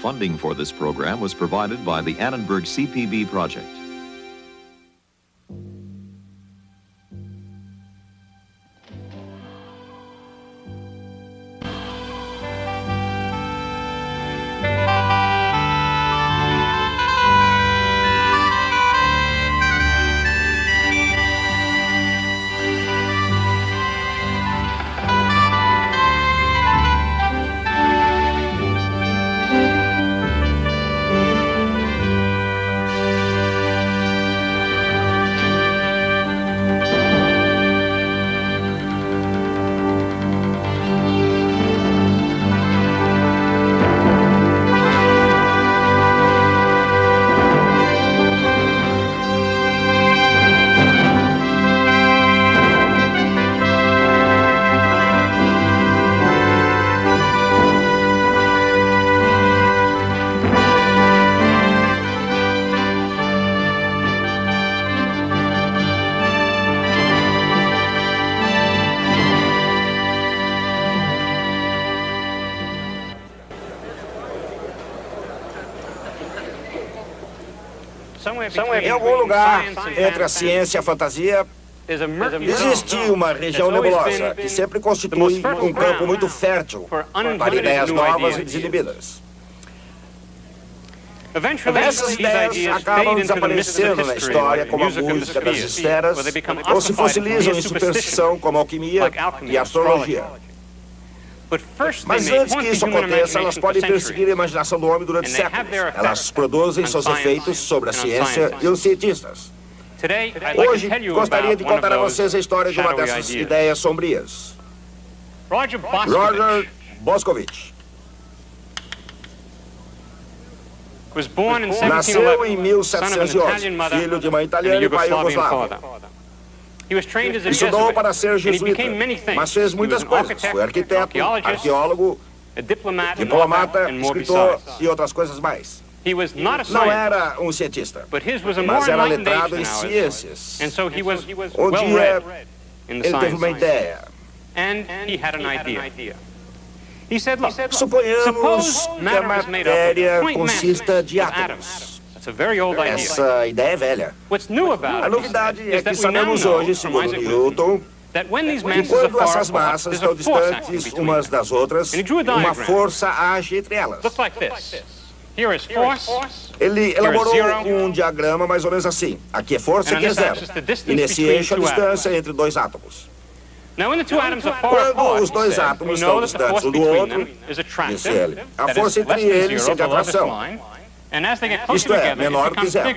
Funding for this program was provided by the Annenberg CPB project. Em algum lugar entre a ciência e a fantasia, existe uma região nebulosa que sempre constitui um campo muito fértil para ideias novas e desinibidas. Essas ideias acabam desaparecendo na história como a música das esferas ou se fossilizam em superstição como a alquimia e a astrologia. Mas antes que isso aconteça, elas podem perseguir a imaginação do homem durante séculos. Elas produzem seus efeitos sobre a ciência e os cientistas. Hoje, gostaria de contar a vocês a história de uma dessas ideias sombrias. Roger Boscovich. Nasceu em 1711, filho de mãe italiana e pai iugoslavo. Estudou para ser jesuíta, mas fez muitas coisas. Foi arquiteto, arqueólogo, diplomata, escritor e outras coisas mais. Não era um cientista, mas era letrado em ciências. Um dia, ele teve uma ideia. Suponhamos que a matéria consista de átomos. Essa ideia é velha. A novidade é que sabemos hoje, segundo Newton, que quando essas massas estão distantes umas das outras, uma força age entre elas. Ele elaborou um diagrama mais ou menos assim. Aqui é força e aqui é zero. E nesse eixo a distância entre dois átomos. Quando os dois átomos estão distantes um do outro, disse ele, a força entre eles sente atração. Isto é, menor que zero.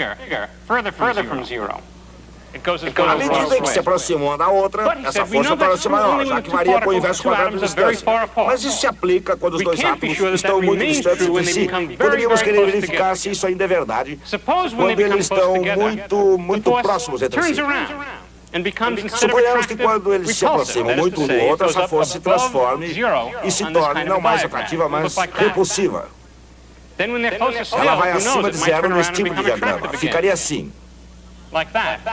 À medida que se aproximam uma da outra, essa força torna-se maior, já que varia com o inverso quadrado de distância. Mas isso se aplica quando os dois átomos estão muito distantes de si. Poderíamos querer verificar se isso ainda é verdade quando eles estão muito próximos entre si. Suponhamos que quando eles se aproximam muito um do outro, essa força se transforme e se torne não mais atrativa, mas repulsiva. Ela vai acima de zero nesse tipo de diagrama. Ficaria assim.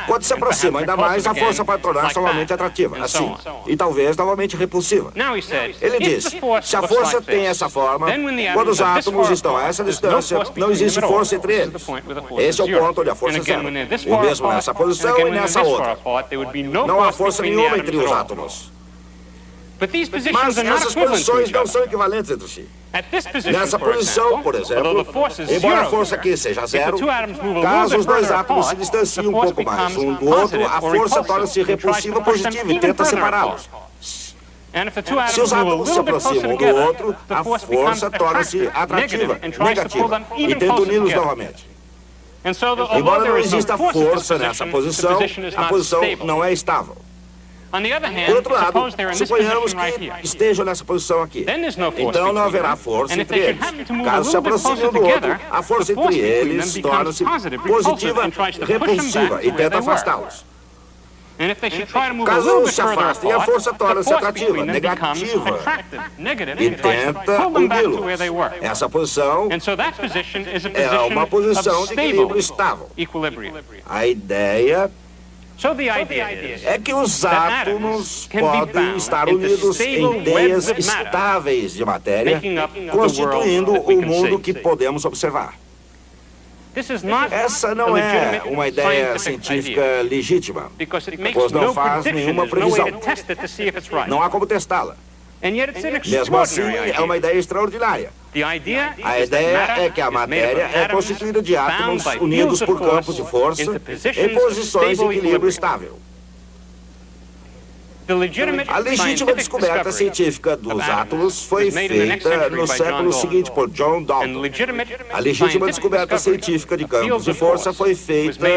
Quando se aproxima ainda mais, a força vai tornar-se novamente atrativa, assim, e talvez novamente repulsiva. Ele diz, se a força tem essa forma, quando os átomos estão a essa distância, não existe força entre eles. Esse é o ponto onde a força é zero. O mesmo nessa posição e nessa outra. Não há força nenhuma entre os átomos. Mas essas posições não são equivalentes entre si. Nessa posição, por exemplo, embora a força aqui seja zero, caso os dois átomos se distanciem um pouco mais um do outro, a força torna-se repulsiva positiva e tenta separá-los. Se os átomos se aproximam um do outro, a força torna-se atrativa, negativa, e tenta uni-los novamente. Embora não exista força nessa posição, a posição não é estável. Por outro lado, suponhamos que estejam nessa posição aqui. Então não haverá força entre eles. Caso se aproximem um do outro, a força entre eles torna-se positiva, repulsiva e tenta afastá-los. Caso se afastem, a força torna-se atrativa, negativa e tenta uni-los. Essa posição é uma posição de equilíbrio estável. A ideia É que os átomos podem estar unidos em teias estáveis de matéria, constituindo o mundo que podemos observar. Essa não é uma ideia científica legítima, pois não faz nenhuma previsão. Não há como testá-la. Mesmo assim, é uma ideia extraordinária. A ideia é que a matéria é constituída de átomos unidos por campos de força em posições de equilíbrio estável. A legítima descoberta científica dos átomos foi feita no século seguinte por John Dalton. A legítima descoberta científica de campos de força foi feita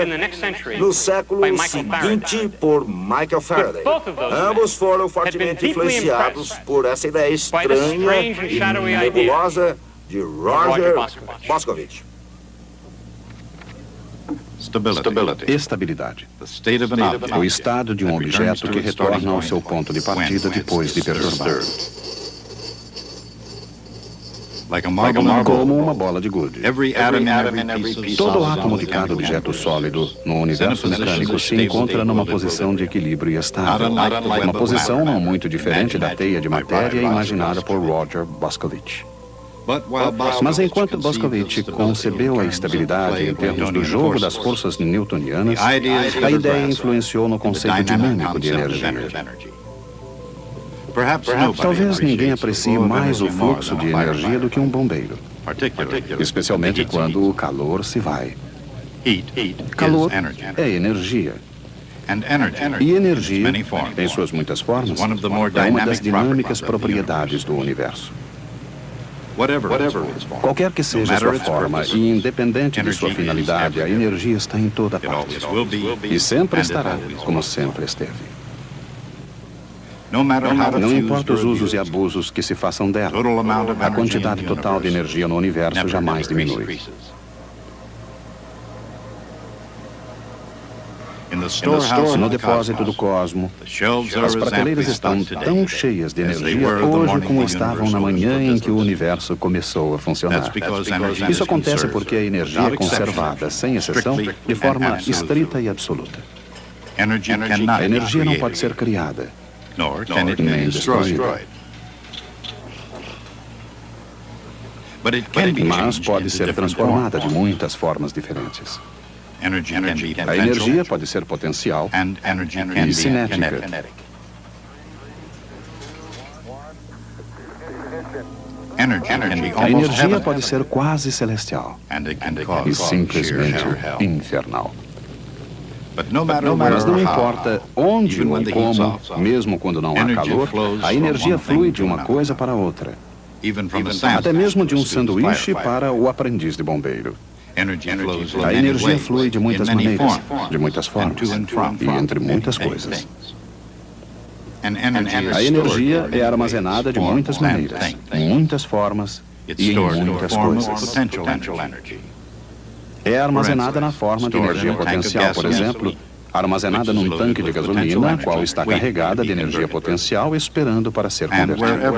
no século seguinte por Michael Faraday. Ambos foram fortemente influenciados por essa ideia estranha e nebulosa de Roger Boscovich. Estabilidade. O estado de um objeto que retorna ao seu ponto de partida depois de perturbado. Como uma bola de gude. Todo átomo de cada objeto sólido no universo mecânico se encontra numa posição de equilíbrio estável. Uma posição não muito diferente da teia de matéria imaginada por Roger Boscovich. Mas enquanto Boscovich concebeu a estabilidade em termos do jogo das forças newtonianas, a ideia influenciou no conceito dinâmico de energia. Talvez ninguém aprecie mais o fluxo de energia do que um bombeiro, especialmente quando o calor se vai. Calor é energia. E energia, em suas muitas formas, é uma das dinâmicas propriedades do universo. Qualquer que seja sua forma e independente de sua finalidade, a energia está em toda parte. E sempre estará, como sempre esteve. Não importa os usos e abusos que se façam dela, a quantidade total de energia no universo jamais diminui. No depósito do cosmo, as prateleiras estão tão cheias de energia hoje como estavam na manhã em que o universo começou a funcionar. Isso acontece porque a energia é conservada, sem exceção, de forma estrita e absoluta. A energia não pode ser criada, nem destruída. Mas pode ser transformada de muitas formas diferentes. A energia pode ser potencial e cinética. A energia pode ser quase celestial e simplesmente infernal. Mas não importa onde ou como, mesmo quando não há calor, a energia flui de uma coisa para outra. Até mesmo de um sanduíche para o aprendiz de bombeiro. A energia flui de muitas maneiras, de muitas formas, e entre muitas coisas. A energia é armazenada de muitas maneiras, em muitas formas e em muitas coisas. É armazenada na forma de energia potencial, por exemplo, armazenada num tanque de gasolina, a qual está carregada de energia potencial esperando para ser convertida.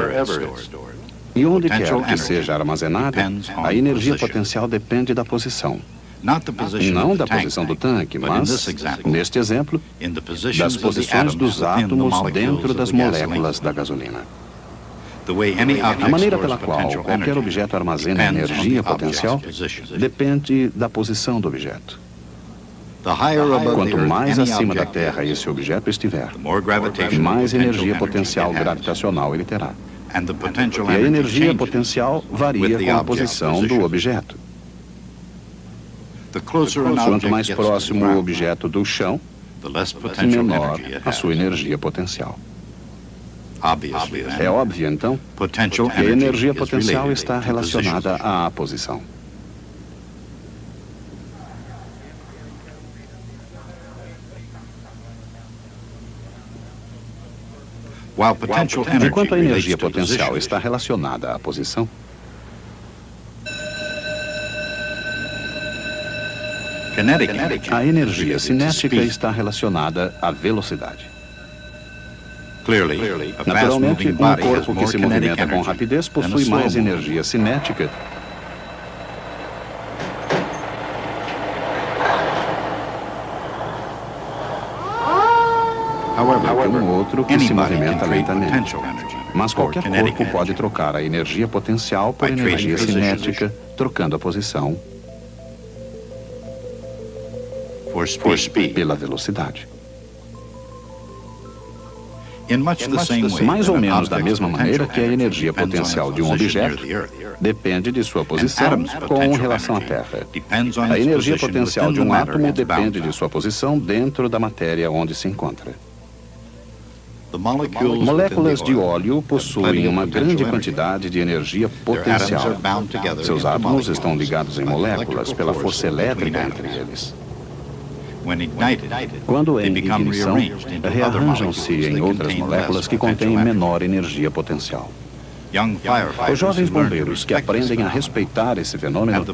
E onde quer que seja armazenada, a energia potencial depende da posição. Não da posição do tanque, mas, neste exemplo, das posições dos átomos dentro das moléculas da gasolina. A maneira pela qual qualquer objeto armazena energia potencial depende da posição do objeto. Quanto mais acima da Terra esse objeto estiver, mais energia potencial gravitacional ele terá. E a energia potencial varia com a posição do objeto. Quanto mais próximo o objeto do chão, menor a sua energia potencial. É óbvio, então, que a energia potencial está relacionada à posição. Enquanto a energia potencial está relacionada à posição, a energia cinética está relacionada à velocidade. Naturalmente, um corpo que se movimenta com rapidez possui mais energia cinética no outro que se movimenta lentamente. Mas qualquer corpo pode trocar a energia potencial por energia cinética, trocando a posição pela velocidade. Mais ou menos da mesma maneira que a energia potencial de um objeto depende de sua posição com relação à Terra. A energia potencial de um átomo depende de sua posição dentro da matéria onde se encontra. Moléculas de óleo possuem uma grande quantidade de energia potencial. Seus átomos estão ligados em moléculas pela força elétrica entre eles. Quando em ignição, rearranjam-se em outras moléculas que contêm menor energia potencial. Os jovens bombeiros que aprendem a respeitar esse fenômeno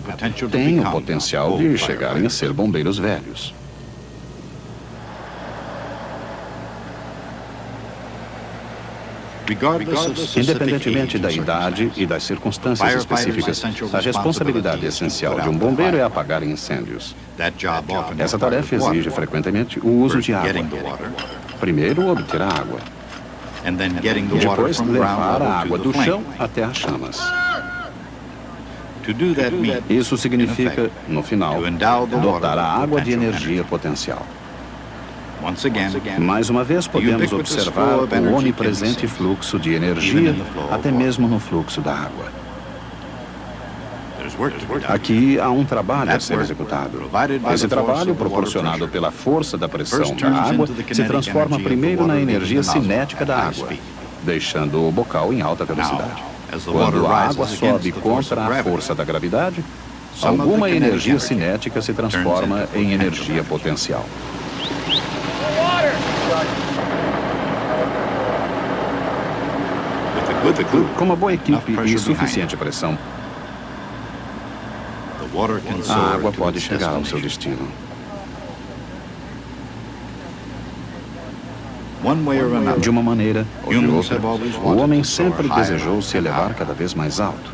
têm o potencial de chegarem a ser bombeiros velhos. Independentemente da idade e das circunstâncias específicas, a responsabilidade essencial de um bombeiro é apagar incêndios. Essa tarefa exige frequentemente o uso de água. Primeiro, obter a água. Depois, levar a água do chão até as chamas. Isso significa, no final, dotar a água de energia potencial. Mais uma vez, podemos observar o onipresente fluxo de energia, até mesmo no fluxo da água. Aqui há um trabalho a ser executado. Esse trabalho, proporcionado pela força da pressão da água, se transforma primeiro na energia cinética da água, deixando o bocal em alta velocidade. Quando a água sobe contra a força da gravidade, alguma energia cinética se transforma em energia potencial. Com uma boa equipe e suficiente pressão, a água pode chegar ao seu destino. De uma maneira ou de outra, o homem sempre desejou se elevar cada vez mais alto.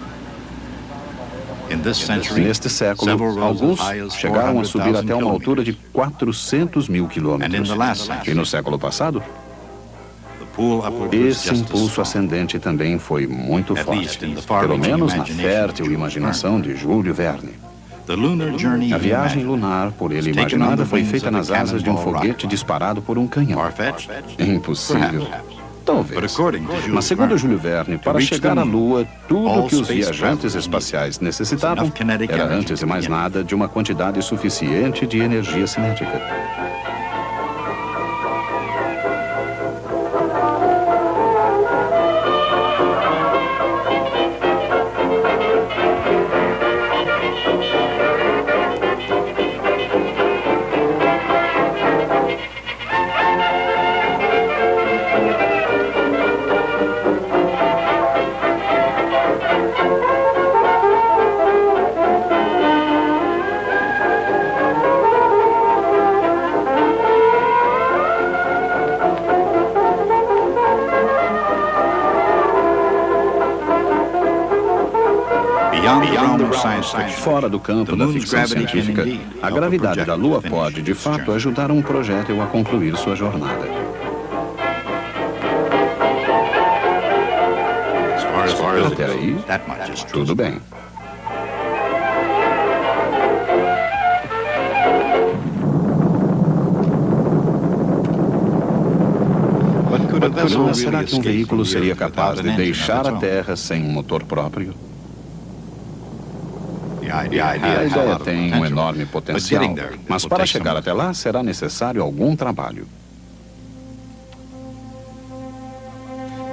Neste século, alguns chegaram a subir até uma altura de 400 mil quilômetros. E no século passado, esse impulso ascendente também foi muito forte, pelo menos na fértil imaginação de Júlio Verne. A viagem lunar, por ele imaginada, foi feita nas asas de um foguete disparado por um canhão. Impossível. Talvez. Mas segundo Júlio Verne, para chegar à Lua, tudo o que os viajantes espaciais necessitavam era, antes de mais nada, de uma quantidade suficiente de energia cinética. Fora do campo da ficção científica, a gravidade da Lua pode, de fato, ajudar um projétil a concluir sua jornada. Até aí, tudo bem. Mas será que um veículo seria capaz de deixar a Terra sem um motor próprio? A ideia tem um enorme potencial, mas para chegar até lá será necessário algum trabalho.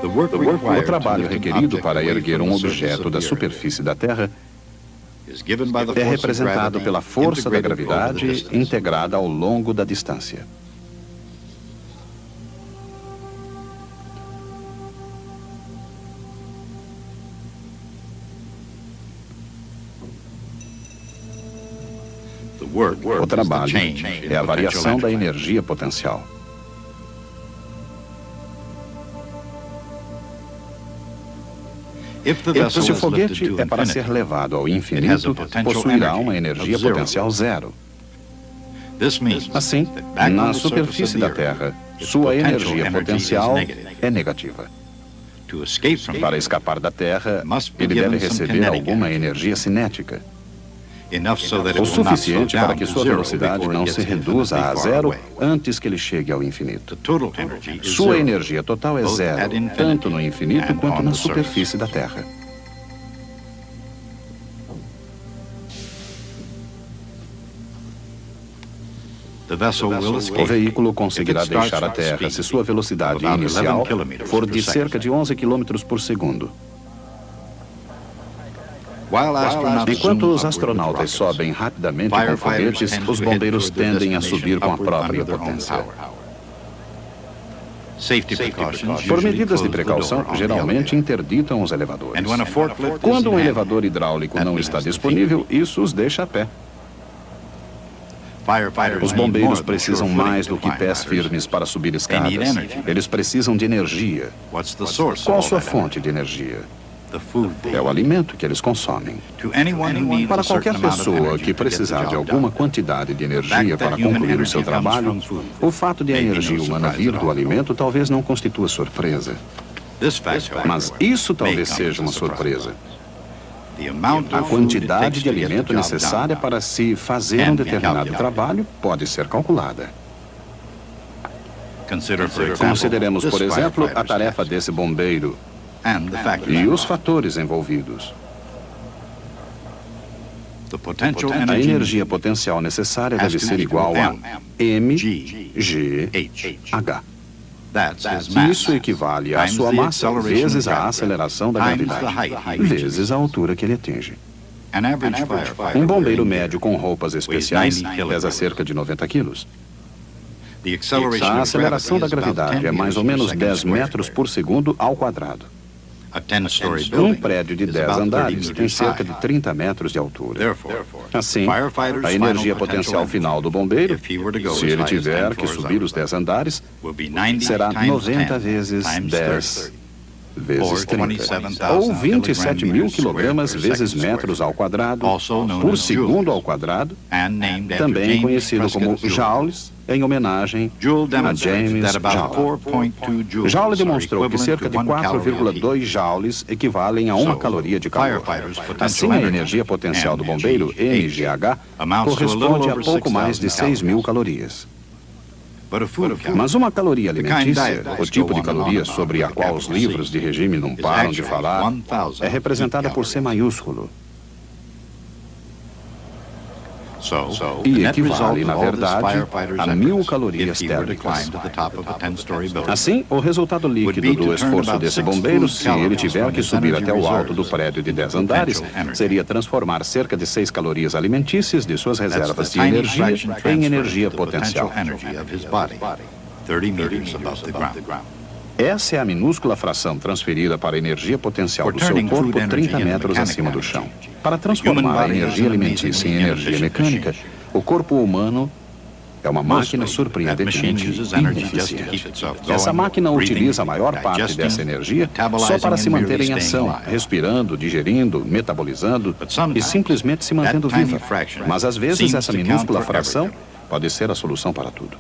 O trabalho requerido para erguer um objeto da superfície da Terra é representado pela força da gravidade integrada ao longo da distância. O trabalho é a variação da energia potencial. Se o foguete é para ser levado ao infinito, possuirá uma energia potencial zero. Assim, na superfície da Terra, sua energia potencial é negativa. Para escapar da Terra, ele deve receber alguma energia cinética. O suficiente para que sua velocidade não se reduza a zero antes que ele chegue ao infinito. Sua energia total é zero, tanto no infinito quanto na superfície da Terra. O veículo conseguirá deixar a Terra se sua velocidade inicial for de cerca de 11 km por segundo. Enquanto os astronautas sobem rapidamente com foguetes, os bombeiros tendem a subir com a própria potência. Por medidas de precaução, geralmente interditam os elevadores. Quando um elevador hidráulico não está disponível, isso os deixa a pé. Os bombeiros precisam mais do que pés firmes para subir escadas. Eles precisam de energia. Qual sua fonte de energia? É o alimento que eles consomem. Para qualquer pessoa que precisar de alguma quantidade de energia para concluir o seu trabalho, o fato de a energia humana vir do alimento talvez não constitua surpresa. Mas isso talvez seja uma surpresa. A quantidade de alimento necessária para se fazer um determinado trabalho pode ser calculada. Consideremos, por exemplo, a tarefa desse bombeiro e os fatores envolvidos. A energia potencial necessária deve ser igual a mgh. Isso equivale à sua massa vezes a aceleração da gravidade, vezes a altura que ele atinge. Um bombeiro médio com roupas especiais pesa cerca de 90 quilos. A aceleração da gravidade é mais ou menos 10 metros por segundo ao quadrado. Um prédio de 10 andares tem cerca de 30 metros de altura. Assim, a energia potencial final do bombeiro, se ele tiver que subir os 10 andares, será 90 vezes 10 vezes 30, ou 27 mil quilogramas vezes metros ao quadrado, por segundo ao quadrado, também conhecido como joules, em homenagem a James Joule. Joule demonstrou que cerca de 4,2 joules equivalem a uma caloria de calor. Assim, a energia potencial do bombeiro, MGH, corresponde a pouco mais de 6.000 calorias. Mas uma caloria alimentícia, o tipo de caloria sobre a qual os livros de regime não param de falar, é representada por C maiúsculo. E equivale, na verdade, a 1.000 calorias térmicas. Assim, o resultado líquido do esforço desse bombeiro, se ele tiver que subir até o alto do prédio de 10 andares, seria transformar cerca de 6 calorias alimentícias de suas reservas de energia em energia potencial. Essa é a minúscula fração transferida para a energia potencial do seu corpo 30 metros acima do chão. Para transformar a energia alimentícia em energia mecânica, o corpo humano é uma máquina surpreendentemente ineficiente. Essa máquina utiliza a maior parte dessa energia só para se manter em ação, respirando, digerindo, metabolizando e simplesmente se mantendo viva. Mas às vezes essa minúscula fração pode ser a solução para tudo.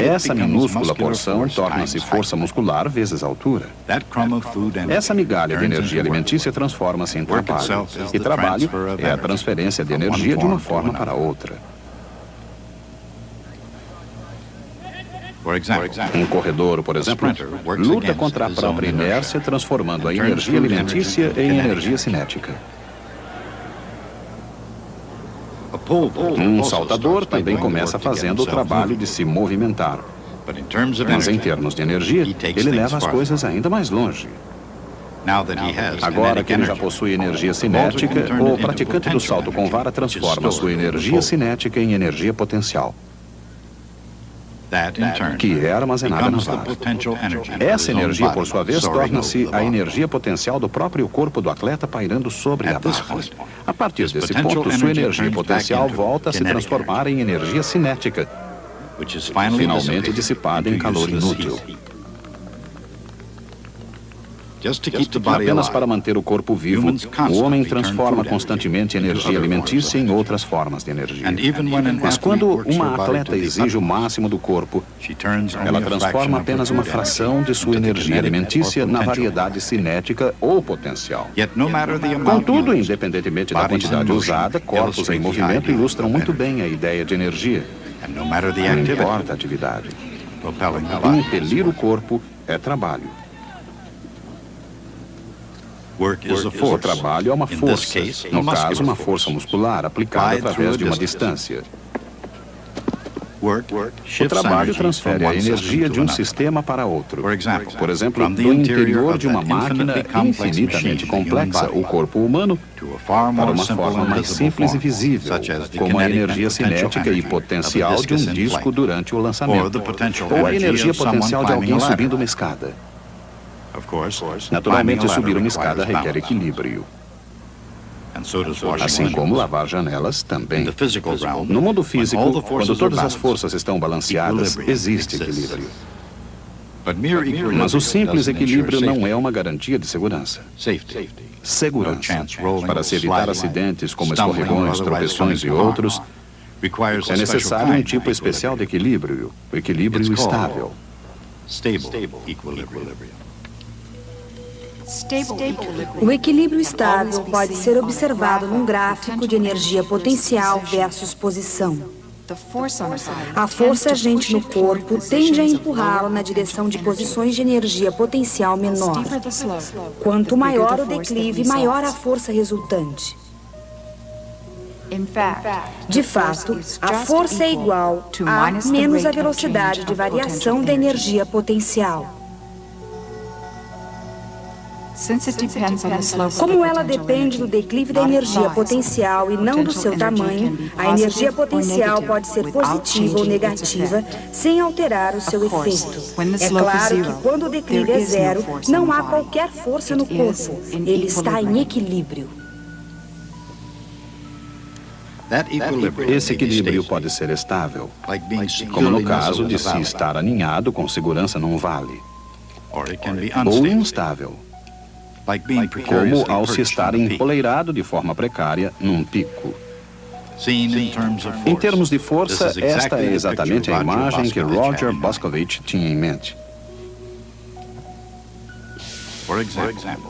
Essa minúscula porção torna-se força muscular vezes altura. Essa migalha de energia alimentícia transforma-se em trabalho. E trabalho é a transferência de energia de uma forma para outra. Um corredor, por exemplo, luta contra a própria inércia, transformando a energia alimentícia em energia cinética. Um saltador também começa fazendo o trabalho de se movimentar. Mas em termos de energia, ele leva as coisas ainda mais longe. Agora que ele já possui energia cinética, o praticante do salto com vara transforma sua energia cinética em energia potencial, que é armazenada na vara. Essa energia, por sua vez, torna-se a energia potencial do próprio corpo do atleta pairando sobre a barra. A partir desse ponto, sua energia potencial volta a se transformar em energia cinética, finalmente dissipada em calor inútil. Apenas para manter o corpo vivo, o homem transforma constantemente energia alimentícia em outras formas de energia. Mas quando uma atleta exige o máximo do corpo, ela transforma apenas uma fração de sua energia alimentícia na variedade cinética ou potencial. Contudo, independentemente da quantidade usada, corpos em movimento ilustram muito bem a ideia de energia. Não importa a atividade. Impelir o corpo é trabalho. O trabalho é uma força, no caso, uma força muscular aplicada através de uma distância. O trabalho transfere a energia de um sistema para outro. Por exemplo, do interior de uma máquina infinitamente complexa, o corpo humano, para uma forma mais simples e visível, como a energia cinética e potencial de um disco durante o lançamento, ou a energia potencial de alguém subindo uma escada. Naturalmente, subir uma escada requer equilíbrio. Assim como lavar janelas também. No mundo físico, quando todas as forças estão balanceadas, existe equilíbrio. Mas o simples equilíbrio não é uma garantia de segurança. Segurança. Para se evitar acidentes como escorregões, tropeções e outros, é necessário um tipo especial de equilíbrio, o equilíbrio estável. O equilíbrio estável pode ser observado num gráfico de energia potencial versus posição. A força agente no corpo tende a empurrá-lo na direção de posições de energia potencial menor. Quanto maior o declive, maior a força resultante. De fato, a força é igual a menos a velocidade de variação da energia potencial. Como ela depende do declive da energia potencial e não do seu tamanho, a energia potencial pode ser positiva ou negativa sem alterar o seu efeito. É claro que quando o declive é zero, não há qualquer força no corpo. Ele está em equilíbrio. Esse equilíbrio pode ser estável, como no caso de se estar aninhado com segurança num vale, ou instável, como ao se estar empoleirado de forma precária num pico. Em termos de força, esta é exatamente a imagem que Roger Boscovich tinha em mente.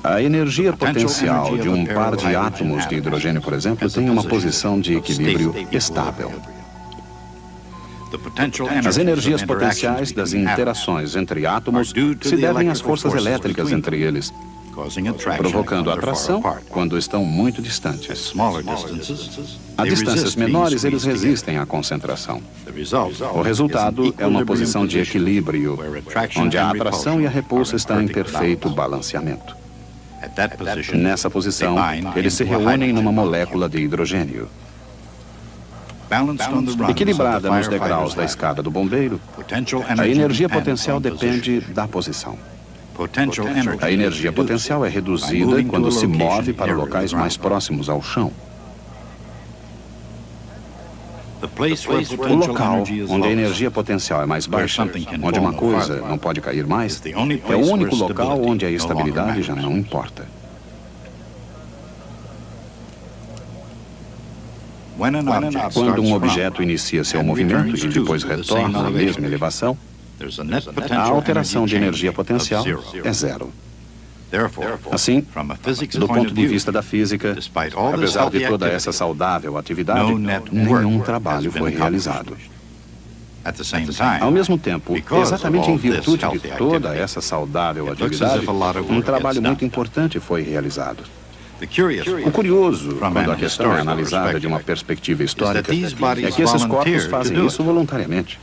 A energia potencial de um par de átomos de hidrogênio, por exemplo, tem uma posição de equilíbrio estável. As energias potenciais das interações entre átomos se devem às forças elétricas entre eles, provocando atração quando estão muito distantes. A distâncias menores, eles resistem à concentração. O resultado é uma posição de equilíbrio, onde a atração e a repulsa estão em perfeito balanceamento. Nessa posição, eles se reúnem numa molécula de hidrogênio. Equilibrada nos degraus da escada do bombeiro, a energia potencial depende da posição. A energia potencial é reduzida quando se move para locais mais próximos ao chão. O local onde a energia potencial é mais baixa, onde uma coisa não pode cair mais, é o único local onde a estabilidade já não importa. Quando um objeto inicia seu movimento e depois retorna à mesma elevação, a alteração de energia potencial é zero. Assim, do ponto de vista da física, apesar de toda essa saudável atividade, nenhum trabalho foi realizado. Ao mesmo tempo, exatamente em virtude de toda essa saudável atividade, um trabalho muito importante foi realizado. O curioso, quando a questão é analisada de uma perspectiva histórica, é que esses corpos fazem isso voluntariamente.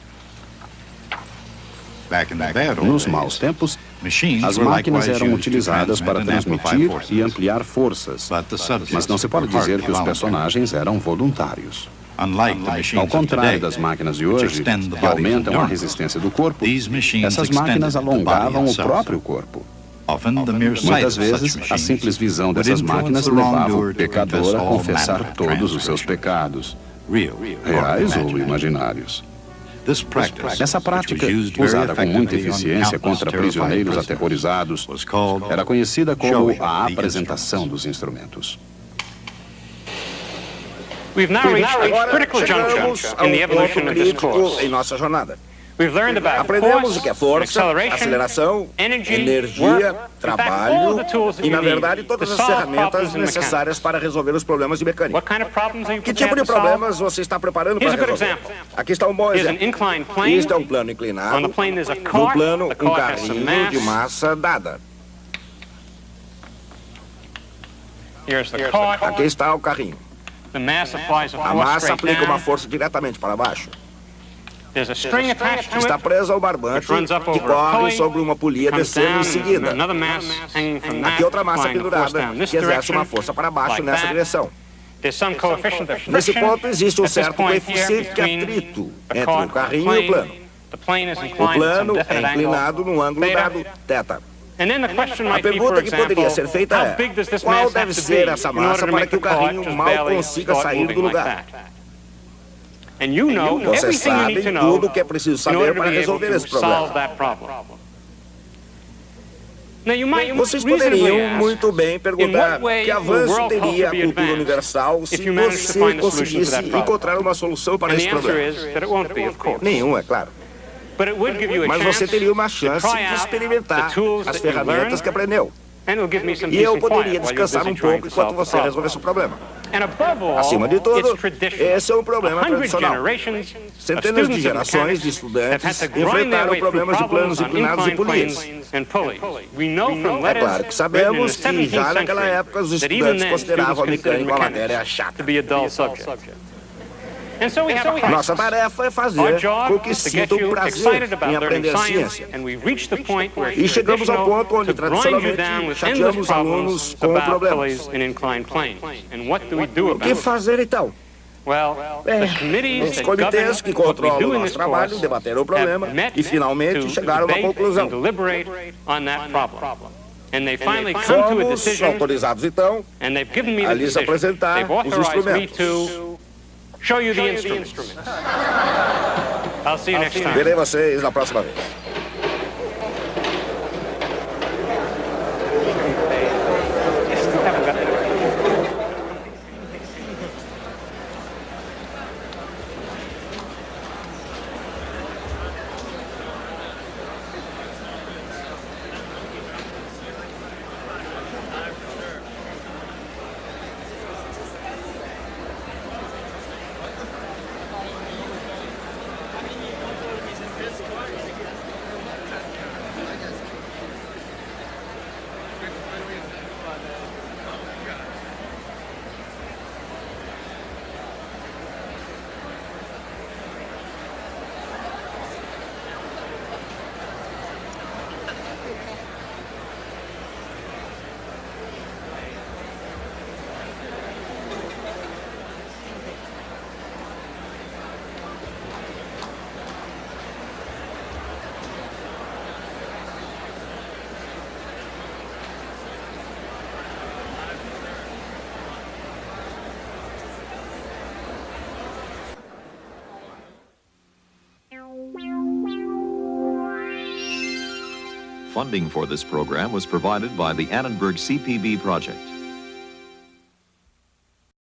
Nos maus tempos, as máquinas eram utilizadas para transmitir e ampliar forças, mas não se pode dizer que os personagens eram voluntários. Ao contrário das máquinas de hoje, que aumentam a resistência do corpo, essas máquinas alongavam o próprio corpo. Muitas vezes, a simples visão dessas máquinas levava o pecador a confessar todos os seus pecados, reais ou imaginários. Essa prática, usada com muita eficiência contra prisioneiros aterrorizados, era conhecida como a apresentação dos instrumentos. Agora chegamos ao ponto crítico em nossa jornada. Aprendemos o que é força, aceleração, energia, trabalho e, na verdade, todas as ferramentas necessárias para resolver os problemas de mecânica. Que tipo de problemas você está preparando para resolver? Aqui está um bom exemplo. Isto é um plano inclinado. No plano, um carrinho de massa dada. Aqui está o carrinho. A massa aplica uma força diretamente para baixo. Está preso ao barbante que corre sobre uma polia descendo em seguida. Aqui outra massa pendurada que exerce uma força para baixo nessa direção. Nesse ponto existe um certo coeficiente de atrito entre o carrinho e o plano. O plano é inclinado num ângulo dado, θ. A pergunta que poderia ser feita é: qual deve ser essa massa para que o carrinho mal consiga sair do lugar? Vocês sabem tudo o que é preciso saber para resolver esse problema. Vocês poderiam muito bem perguntar que avanço teria a cultura universal se você conseguisse encontrar uma solução para esse problema. Nenhum, é claro. Mas você teria uma chance de experimentar as ferramentas que aprendeu. E eu poderia descansar um pouco enquanto você resolvesse o problema. Acima de tudo, esse é um problema tradicional. Centenas de gerações de estudantes enfrentaram problemas de planos inclinados e polias. É claro que sabemos que já naquela época os estudantes consideravam a mecânica uma matéria chata. Nossa tarefa é fazer com que sintam prazer em aprender ciência. E chegamos ao ponto onde, tradicionalmente, chateamos os alunos com problemas. O que fazer, então? Os comitês que controlam o nosso trabalho debateram o problema e, finalmente, chegaram a uma conclusão. Fomos autorizados, então, a lhes apresentar os instrumentos. Show you the instruments. I'll see you next time. Verei vocês na próxima vez. Funding for this program was provided by the Annenberg CPB project.